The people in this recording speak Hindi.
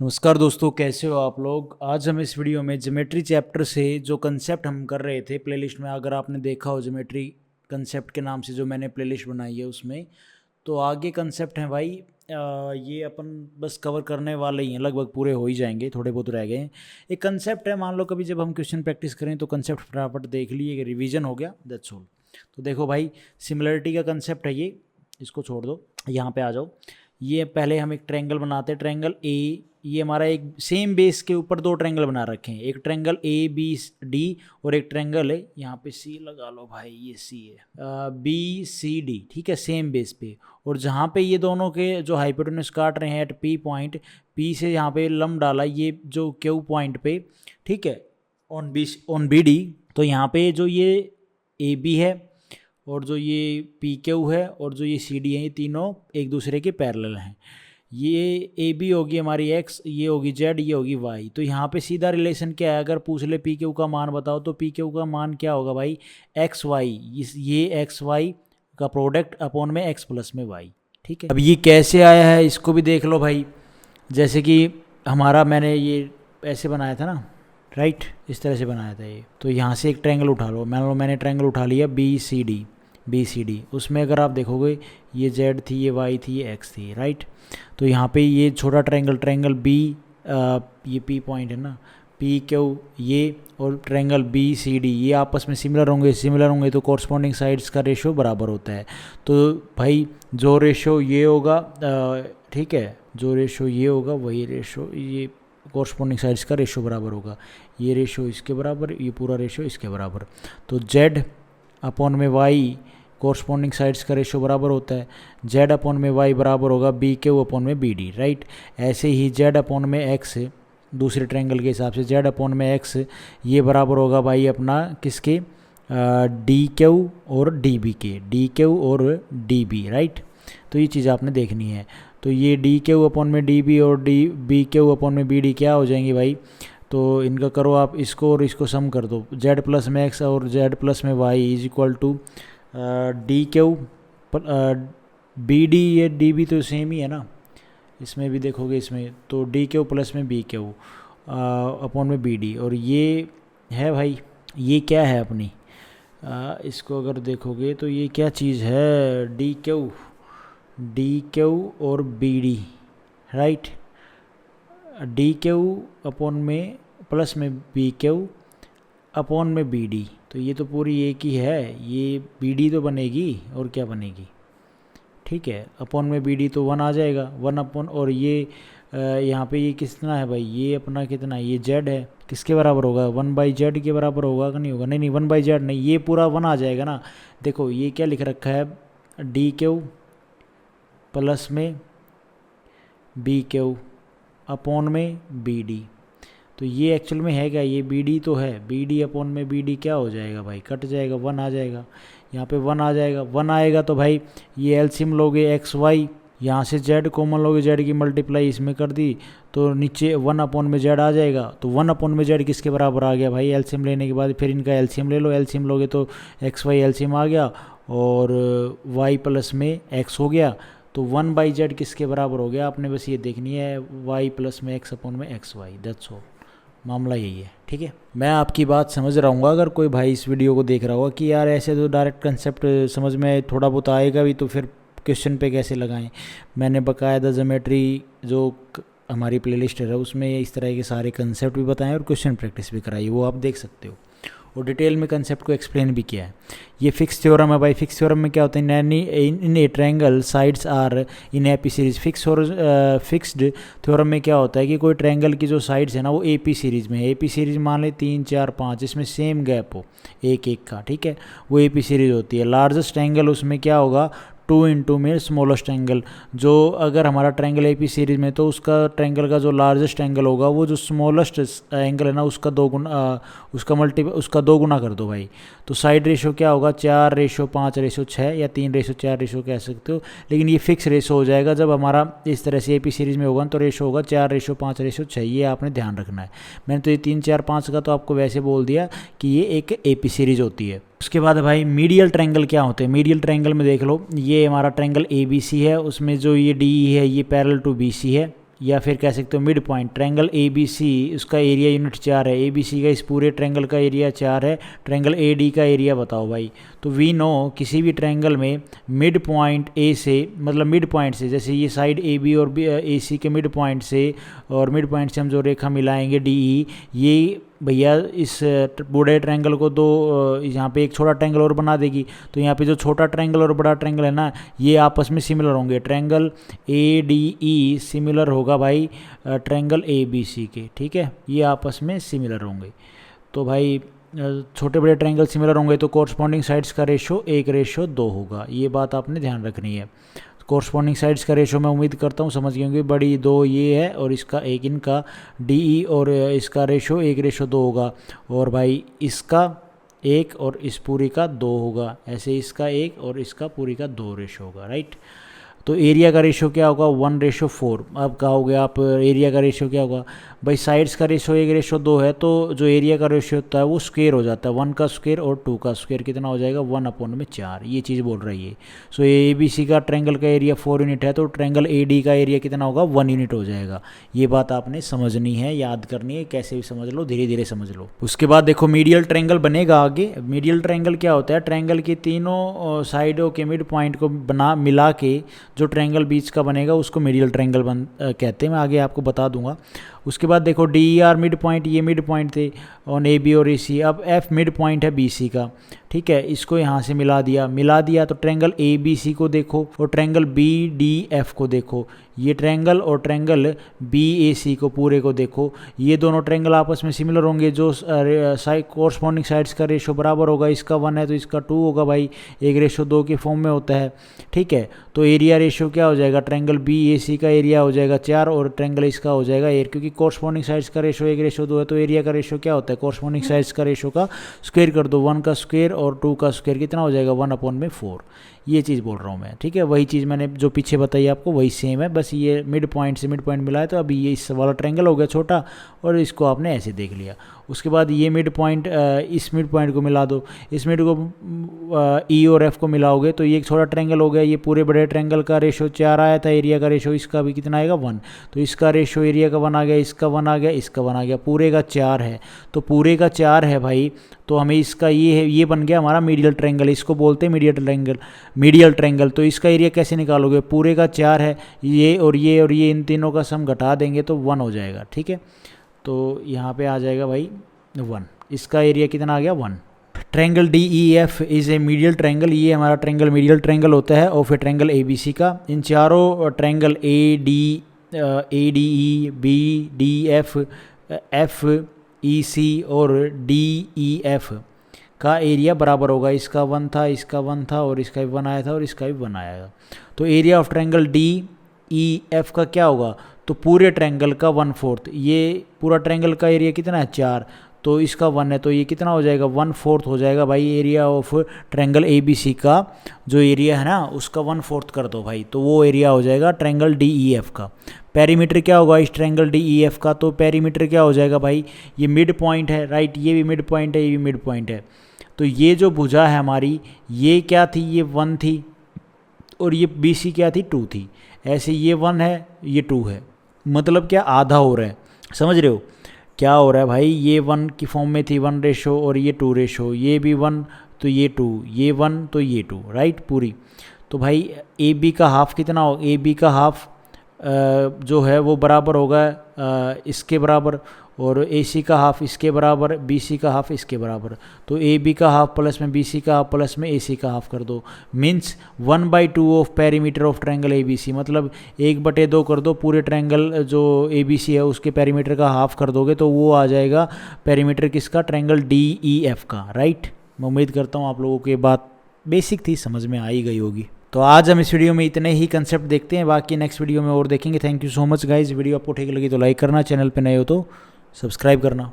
नमस्कार दोस्तों, कैसे हो आप लोग। आज हम इस वीडियो में ज्योमेट्री चैप्टर से जो कंसेप्ट हम कर रहे थे प्लेलिस्ट में, अगर आपने देखा हो ज्योमेट्री कंसेप्ट के नाम से जो मैंने प्लेलिस्ट बनाई है उसमें, तो आगे कंसेप्ट हैं भाई। ये अपन बस कवर करने वाले ही हैं, लगभग पूरे हो ही जाएंगे, थोड़े बहुत रह गए हैं। एक कंसेप्ट है, मान लो कभी जब हम क्वेश्चन प्रैक्टिस करें तो कंसेप्ट फटाफट देख लिए, रिवीजन हो गया, दैट्स ऑल। तो देखो भाई, सिमिलरिटी का कंसेप्ट है ये, इसको छोड़ दो, यहाँ पे आ जाओ। ये पहले हम एक ट्रायंगल बनाते हैं, ट्रायंगल ए। ये हमारा एक सेम बेस के ऊपर दो ट्रायंगल बना रखे हैं, एक ट्रायंगल ए बी डी और एक ट्रायंगल है, यहाँ पे सी लगा लो भाई, ये सी है, बी सी डी, ठीक है, सेम बेस पे। और जहाँ पे ये दोनों के जो हाइपोटेन्यूज काट रहे हैं एट पी पॉइंट, पी से यहाँ पे लंब डाला ये जो क्यू पॉइंट पे, ठीक है, ऑन बी डी। तो यहाँ पे जो ये ए बी है और जो ये पी क्यू है और जो ये सी डी है, ये तीनों एक दूसरे के पैरेलल हैं। ये ए बी होगी हमारी एक्स, ये होगी जेड, ये होगी वाई। तो यहाँ पे सीधा रिलेशन क्या है, अगर पूछ ले पी क्यू का मान बताओ, तो पी क्यू का मान क्या होगा भाई, एक्स वाई। ये एक्स वाई का प्रोडक्ट अपॉन में एक्स प्लस में वाई, ठीक है। अब ये कैसे आया है इसको भी देख लो भाई। जैसे कि हमारा मैंने ये ऐसे बनाया था ना, राइट, इस तरह से बनाया था ये। तो यहाँ से एक ट्रायंगल उठा लो, मान लो मैंने ट्रायंगल उठा लिया बी सी डी। उसमें अगर आप देखोगे, ये जेड थी, ये वाई थी, ये एक्स थी, राइट। तो यहाँ पे ये छोटा ट्रायंगल बी, ये पी पॉइंट है ना, पी क्यू ये, और ट्रायंगल बी सी डी, ये आपस में सिमिलर होंगे तो कॉरस्पॉन्डिंग साइड्स का रेशो बराबर होता है। तो भाई जो रेशो ये होगा, ठीक है, जो रेशो ये होगा वही रेशो ये कॉरस्पॉन्डिंग साइड्स का रेशो बराबर होगा। ये रेशो इसके बराबर, ये पूरा रेशो इसके बराबर। तो जेड अपॉन में वाई कॉरस्पॉन्डिंग साइड्स का रेशो बराबर होता है। जेड अपॉन में वाई बराबर होगा बी क्यू अपॉन में बी डी, राइट। ऐसे ही जेड अपॉन में एक्स, दूसरे ट्रायंगल के हिसाब से जेड अपॉन में एक्स, ये बराबर होगा भाई अपना किसके, डी क्यू और डी बी के, डी क्यू और डी बी, राइट। तो ये चीज़ आपने देखनी है। तो ये डी क्यू अपॉन में डी बी और डी बी क्यू अपॉन में बी डी क्या हो जाएंगी भाई, तो इनका करो आप इसको और इसको सम कर दो, जेड प्लस में एक्स और जेड प्लस में Y is equal to D Q B D, ये डी बी तो सेम ही है ना, इसमें भी देखोगे इसमें, तो डी क्यू प्लस में बी क्यू अपॉन में बी डी। और ये है भाई, ये क्या है अपनी, इसको अगर देखोगे तो ये क्या चीज़ है, डी क्यू और B D, right. D Q upon में प्लस में बी क्यू अपॉन में बी डी, तो ये तो पूरी एक ही है, ये बी डी तो बनेगी और क्या बनेगी, ठीक है। अपॉन में बी डी तो वन आ जाएगा, वन अपॉन, और ये यहाँ पे ये कितना है भाई, ये अपना कितना है, ये जेड है, किसके बराबर होगा, वन बाई जेड के बराबर होगा कि नहीं होगा, नहीं वन बाई जेड नहीं, ये पूरा वन आ जाएगा ना। देखो ये क्या लिख रखा है, डी क्यू प्लस में बी क्यू अपॉन में बी डी। तो ये एक्चुअल में है क्या, ये बी डी तो है, बी डी अपॉन में बी डी क्या हो जाएगा भाई, कट जाएगा, वन आ जाएगा, यहाँ पे वन आ जाएगा। वन आएगा तो भाई ये एलसीएम लोगे एक्स वाई, यहाँ से जेड कॉमन लोगे, जेड की मल्टीप्लाई इसमें कर दी, तो नीचे वन अपॉन में जेड आ जाएगा। तो वन अपॉन में जेड किसके बराबर आ गया भाई, एलसीएम लेने के बाद फिर इनका एलसीएम ले लो, एलसीएम लोगे तो एक्स वाई एलसीएम आ गया, और वाई प्लस में एक्स हो गया। तो वन बाई जेड किसके बराबर हो गया, आपने बस ये देखनी है, वाई प्लस में एक्स अपॉन में एक्स वाई, दैट्स ऑल, मामला यही है, ठीक है। मैं आपकी बात समझ रहा हूँ, अगर कोई भाई इस वीडियो को देख रहा होगा कि यार ऐसे तो डायरेक्ट कंसेप्ट समझ में थोड़ा बहुत आएगा भी, तो फिर क्वेश्चन पे कैसे लगाएं। मैंने बकायदा ज्योमेट्री जो हमारी प्लेलिस्ट है उसमें इस तरह के सारे कंसेप्ट भी बताएं और क्वेश्चन प्रैक्टिस भी कराई, वो आप देख सकते हो, और डिटेल में कंसेप्ट को एक्सप्लेन भी किया है। ये फिक्स थ्योरम है भाई, फिक्स थ्योरम में क्या होता है, in a triangle sides are in AP series. Fixed theorem में क्या होता है कि कोई ट्रायंगल की जो साइड्स है ना वो एपी सीरीज में है। एपी सीरीज मान ले 3 4 5, इसमें सेम गैप हो एक एक का, ठीक है, वो एपी सीरीज होती है। लार्जेस्ट एंगल उसमें क्या होगा, 2 इंटू में स्मॉलेस्ट एंगल। जो अगर हमारा ट्रायंगल एपी सीरीज में, तो उसका ट्रायंगल का जो लार्जेस्ट एंगल होगा वो जो स्मॉलेस्ट एंगल है ना उसका उसका दो गुना कर दो भाई। तो साइड रेशो क्या होगा, 4:5:6 या 3:4 रेशो कह सकते हो, लेकिन ये फिक्स रेशो हो जाएगा जब हमारा इस तरह से एपी सीरीज में होगा, तो रेशो होगा 4:5:6, ये आपने ध्यान रखना है। मैंने तो ये 3 4 5 का तो आपको वैसे बोल दिया कि ये एक एपी सीरीज होती है। उसके बाद भाई मीडियल ट्रायंगल क्या होते हैं, मीडियल ट्रायंगल में देख लो, ये हमारा ट्रायंगल ए बी सी है, उसमें जो ये डी है ये पैरेलल टू बी सी है, या फिर कह सकते हो mid point. Triangle A B C, उसका एरिया यूनिट 4 है, ए बी सी का इस पूरे ट्रायंगल का एरिया 4 है। ट्रायंगल ए डी का एरिया बताओ भाई। तो वी नो किसी भी ट्रायंगल में मिड पॉइंट ए से, मतलब मिड पॉइंट से, जैसे ये साइड ए बी और ए सी के मिड पॉइंट से, और मिड पॉइंट से हम जो रेखा मिलाएंगे डी ई, ये भैया इस बड़े ट्रायंगल को दो, यहाँ पे एक छोटा ट्रायंगल और बना देगी। तो यहाँ पे जो छोटा ट्रायंगल और बड़ा ट्रायंगल है ना, ये आपस में सिमिलर होंगे। Triangle A D E similar होगा भाई ट्रायंगल ए बी सी के, ठीक है, ये आपस में सिमिलर होंगे। तो भाई छोटे बड़े ट्रायंगल सिमिलर होंगे तो कोरस्पॉन्डिंग साइड्स का रेशो 1:2 होगा। ये बात आपने ध्यान रखनी है। कोरस्पॉन्डिंग साइड्स का रेशो मैं उम्मीद करता हूँ समझ गए होंगे। बड़ी 2 ये है और इसका 1 इनका, डी ई और इसका रेशो 1:2 होगा। और भाई इसका 1 और इस पूरी का 2 होगा। ऐसे इसका 1 और इसका पूरी का 2 रेशो होगा, राइट। तो एरिया का रेशो क्या होगा? 1:4। अब कहोगे आप एरिया का रेशो क्या होगा? भाई साइड्स का रेशो 1:2 है, तो जो एरिया का रेशो होता है वो स्क्वायर हो जाता है। 1 का स्क्वायर और 2 का स्क्वायर कितना हो जाएगा? 1/4। ये चीज़ बोल रही है। सो ए बी सी का ट्रायंगल का एरिया 4 यूनिट है, तो ट्रायंगल ए डी का एरिया कितना होगा? 1 यूनिट हो जाएगा। ये बात आपने समझनी है, याद करनी है, कैसे भी समझ लो, धीरे धीरे समझ लो। उसके बाद देखो मीडियल ट्रायंगल बनेगा आगे। मीडियल ट्रायंगल क्या होता है? ट्रायंगल के तीनों साइडों के मिड पॉइंट को मिला के जो ट्रायंगल बीच का बनेगा उसको मीडियल ट्रायंगल कहते हैं। मैं आगे आपको बता दूंगा। उसके बाद देखो D E R mid point, ये मिड पॉइंट थे ऑन ए बी और ए सी। अब एफ मिड पॉइंट है बी सी का, ठीक है, इसको यहाँ से मिला दिया तो ट्रायंगल ए बी सी को देखो और ट्रायंगल बी डी एफ को देखो। ये ट्रायंगल और ट्रायंगल बी ए सी को पूरे को देखो। ये दोनों ट्रायंगल आपस में सिमिलर होंगे। जो कोरस्पॉन्डिंग साइड्स का रेशो बराबर होगा, इसका 1 है तो इसका 2 होगा भाई, 1:2 के फॉर्म में होता है, ठीक है। तो एरिया रेशो क्या हो जाएगा? ट्रायंगल बी ए सी का एरिया हो जाएगा 4 और ट्रायंगल इसका हो जाएगा 8, क्योंकि कोरस्पॉन्डिंग साइड्स का रेशो 1:2 है। तो एरिया का रेशो क्या होता है? कोरस्पॉन्डिंग साइड्स का रेशो का स्क्वायर कर दो। 1 का स्क्वायर और 2 का स्क्वायर कितना हो जाएगा? 1/4। ये चीज़ बोल रहा हूँ मैं, ठीक है। वही चीज़ मैंने जो पीछे बताई आपको वही सेम है, बस ये मिड पॉइंट से मिड पॉइंट मिला है। तो अभी ये इस वाला ट्रायंगल हो गया छोटा और इसको आपने ऐसे देख लिया। उसके बाद ये मिड पॉइंट, इस मिड पॉइंट को मिला दो, इस मिड को ई और एफ को मिलाओगे तो ये एक छोटा ट्रायंगल हो गया। ये पूरे बड़े ट्रायंगल का रेशो 4 आया था, एरिया का रेशो इसका भी कितना आएगा? 1। तो इसका रेशो एरिया का 1 आ गया, इसका 1 आ गया, इसका 1 आ गया, पूरे का 4 है। तो पूरे का 4 है भाई, तो हमें इसका ये है, ये बन गया हमारा मीडियल ट्रायंगल। इसको बोलते हैं मीडियल ट्रायंगल। तो इसका एरिया कैसे निकालोगे? पूरे का 4 है, ये और ये और ये, इन तीनों का सम घटा देंगे तो 1 हो जाएगा, ठीक है। तो यहाँ पे आ जाएगा भाई 1। इसका एरिया कितना आ गया? 1। Triangle D E F is a medial triangle. ये हमारा ट्रायंगल मीडियल ट्रायंगल होता है। और फिर ट्रायंगल ए बी सी का, इन चारों triangle A D E, B D F, F E C और डी ई एफ का एरिया बराबर होगा। इसका 1 था, इसका 1 था और इसका भी 1 आया था और इसका भी 1 आया। तो area of triangle D E F का क्या होगा? तो पूरे ट्रायंगल का 1/4। ये पूरा ट्रायंगल का एरिया कितना है? 4। तो इसका 1 है तो ये कितना हो जाएगा? 1/4 हो जाएगा भाई। Area of triangle A B C का जो एरिया है ना, उसका 1/4 कर दो भाई, तो वो एरिया हो जाएगा ट्रायंगल डी ई एफ का। पेरीमीटर क्या होगा इस ट्रायंगल डी ई एफ का? तो पेरीमीटर क्या हो जाएगा भाई? ये मिड पॉइंट है, राइट, ये भी मिड पॉइंट है, ये भी मिड पॉइंट है। तो ये जो भुजा है हमारी, ये क्या थी? ये 1 थी और ये बी सी क्या थी? 2 थी। ऐसे ये 1 है, ये 2 है, मतलब क्या? आधा हो रहा है। समझ रहे हो क्या हो रहा है भाई? ये 1 की फॉर्म में थी 1:, और ये 2:, ये भी 1 तो ये 2, ये 1 तो ये 2, राइट, पूरी। तो भाई ए बी का हाफ कितना हो? ए बी का हाफ जो है वो बराबर होगा इसके बराबर, और ए सी का हाफ इसके बराबर, बी सी का हाफ इसके बराबर। तो ए बी का हाफ प्लस में बी सी का हाफ प्लस में ए सी का हाफ कर दो, means 1/2 of perimeter of triangle A B C, मतलब 1/2 कर दो। पूरे ट्रायंगल जो ए बी सी है उसके पेरीमीटर का हाफ कर दोगे तो वो आ जाएगा पेरीमीटर किसका? ट्रायंगल डी ई एफ का, राइट। मैं उम्मीद करता हूँ आप लोगों को ये बात बेसिक थी, समझ में आई गई होगी। तो आज हम इस वीडियो में इतने ही कंसेप्ट देखते हैं, बाकी नेक्स्ट वीडियो में और देखेंगे। Thank you so much guys. Video आपको ठीक लगी तो लाइक करना, चैनल पे नए हो तो सब्सक्राइब करना।